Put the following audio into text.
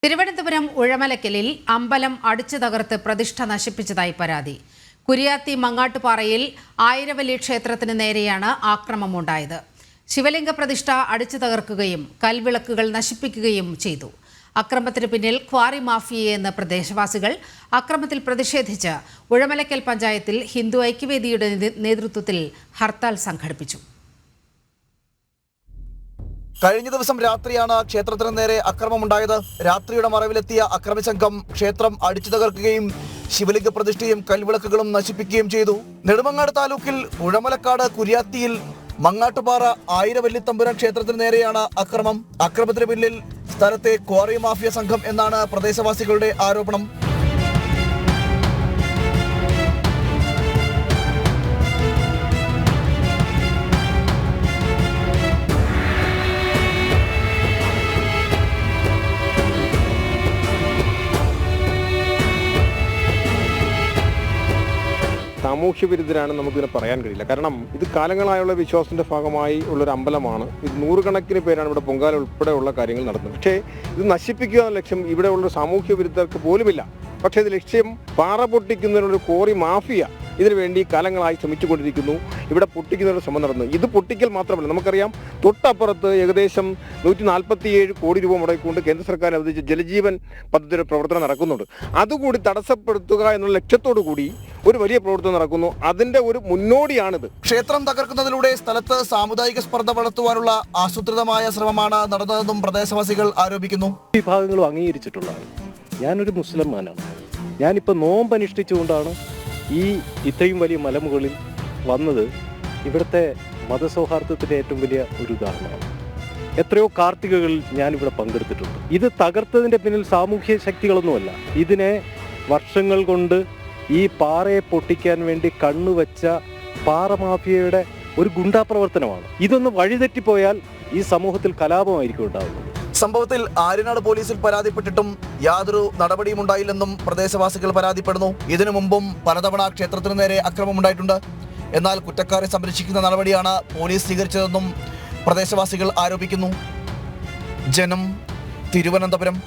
തിരുവനന്തപുരം ഉഴമലക്കലിൽ അമ്പലം അടിച്ചു തകർത്ത് പ്രതിഷ്ഠ നശിപ്പിച്ചതായി പരാതി. കുരിയാത്തി മങ്ങാട്ടുപാറയിൽ ആയിരവല്ലി ക്ഷേത്രത്തിന് നേരെയാണ് ആക്രമണമുണ്ടായത്. ശിവലിംഗ പ്രതിഷ്ഠ അടിച്ചു തകർക്കുകയും കൽവിളക്കുകൾ നശിപ്പിക്കുകയും ചെയ്തു. അക്രമത്തിന് പിന്നിൽ ക്വാറി മാഫിയയെന്ന് പ്രദേശവാസികൾ. അക്രമത്തിൽ പ്രതിഷേധിച്ച് ഉഴമലക്കൽ പഞ്ചായത്തിൽ ഹിന്ദു ഐക്യവേദിയുടെ നേതൃത്വത്തിൽ ഹർത്താൽ സംഘടിപ്പിച്ചു. കഴിഞ്ഞ ദിവസം രാത്രിയാണ് ക്ഷേത്രത്തിന് നേരെ അക്രമമുണ്ടായത്. രാത്രിയുടെ മറവിലെത്തിയ അക്രമസംഘം ക്ഷേത്രം അടിച്ചു തകർക്കുകയും ശിവലിംഗ പ്രതിഷ്ഠയും കൽവിളക്കുകളും നശിപ്പിക്കുകയും ചെയ്തു. നെടുമങ്ങാട് താലൂക്കിൽ ഉഴമലക്കാട് കുരിയാത്തിയിൽ മങ്ങാട്ടുപാറ ആയിരവല്ലി തമ്പുരാൻ ക്ഷേത്രത്തിന് നേരെയാണ് അക്രമം. അക്രമത്തിന് പിന്നിൽ സ്ഥലത്തെ ക്വാറി മാഫിയ സംഘം എന്നാണ് പ്രദേശവാസികളുടെ ആരോപണം. സാമൂഹ്യവിരുദ്ധരാണ് നമുക്കിതിനെ പറയാൻ കഴിയില്ല. കാരണം ഇത് കാലങ്ങളായുള്ള വിശ്വാസത്തിന്റെ ഭാഗമായി ഉള്ളൊരു അമ്പലമാണ്. ഇത് നൂറുകണക്കിന് പേരാണ് ഇവിടെ പൊങ്കാല ഉൾപ്പെടെയുള്ള കാര്യങ്ങൾ നടത്തുന്നത്. പക്ഷേ ഇത് നശിപ്പിക്കുക എന്ന ലക്ഷ്യം ഇവിടെ ഉള്ള സാമൂഹ്യ വിരുദ്ധർക്ക് പോലുമില്ല. പക്ഷേ ഇത് ലക്ഷ്യം പാറ പൊട്ടിക്കുന്നതിനൊരു കോറി മാഫിയ ഇതിനുവേണ്ടി കാലങ്ങളായി ശ്രമിച്ചുകൊണ്ടിരിക്കുന്നു. ഇവിടെ പൊട്ടിക്കുന്നതിന് ശ്രമം നടന്നു. ഇത് പൊട്ടിക്കൽ മാത്രമല്ല, നമുക്കറിയാം തൊട്ടപ്പുറത്ത് ഏകദേശം 147 കോടി രൂപ മുടക്കിക്കൊണ്ട് കേന്ദ്ര സർക്കാർ അവതരിച്ച ജലജീവൻ പദ്ധതിയുടെ പ്രവർത്തനം നടക്കുന്നുണ്ട്. അതുകൂടി തടസ്സപ്പെടുത്തുക എന്നുള്ള ലക്ഷ്യത്തോടു കൂടി ഒരു വലിയ പ്രവർത്തനം നടക്കുന്നു. അതിന്റെ ഒരു മുന്നോടിയാണിത്. ക്ഷേത്രം തകർക്കുന്നതിലൂടെ സ്ഥലത്ത് സാമുദായിക സ്പർദ്ധ വളർത്തുവാനുള്ള ആസൂത്രിതമായ ശ്രമമാണ് നടന്നതെന്നും പ്രദേശവാസികൾ ആരോപിക്കുന്നു. വിഭാഗങ്ങളും അംഗീകരിച്ചിട്ടുള്ളതാണ്. ഞാനൊരു മുസ്ലിംമാനാണ്. ഞാനിപ്പോൾ നോമ്പ് അനുഷ്ഠിച്ചുകൊണ്ടാണ് ഈ ഇത്രയും വലിയ മലമുകളിൽ വന്നത്. ഇവിടുത്തെ മതസൗഹാർദ്ദത്തിൻ്റെ ഏറ്റവും വലിയ ഒരു ഉദാഹരണമാണ്. എത്രയോ കാർത്തികകളിൽ ഞാനിവിടെ പങ്കെടുത്തിട്ടുണ്ട്. ഇത് തകർത്തതിൻ്റെ പിന്നിൽ സാമൂഹ്യ ശക്തികളൊന്നുമല്ല. ഇതിനെ വർഷങ്ങൾ കൊണ്ട് ഈ പാറയെ പൊട്ടിക്കാൻ വേണ്ടി കണ്ണുവച്ച പാറ മാഫിയയുടെ ഒരു ഗുണ്ടാപ്രവർത്തനമാണ്. ഇതൊന്ന് വഴിതെറ്റിപ്പോയാൽ ഈ സമൂഹത്തിൽ കലാപമായിരിക്കും ഉണ്ടാകുന്നത്. സംഭവത്തിൽ ആര്യനാട് പോലീസിൽ പരാതിപ്പെട്ടിട്ടും യാതൊരു നടപടിയും ഉണ്ടായില്ലെന്നും പ്രദേശവാസികൾ പരാതിപ്പെടുന്നു. ഇതിനു മുമ്പും പലതവണ ക്ഷേത്രത്തിനു നേരെ അക്രമമുണ്ടായിട്ടുണ്ട്. എന്നാൽ കുറ്റക്കാരെ സംരക്ഷിക്കുന്ന നടപടിയാണ് പോലീസ് സ്വീകരിച്ചതെന്നും പ്രദേശവാസികൾ ആരോപിക്കുന്നു. ജനം, തിരുവനന്തപുരം.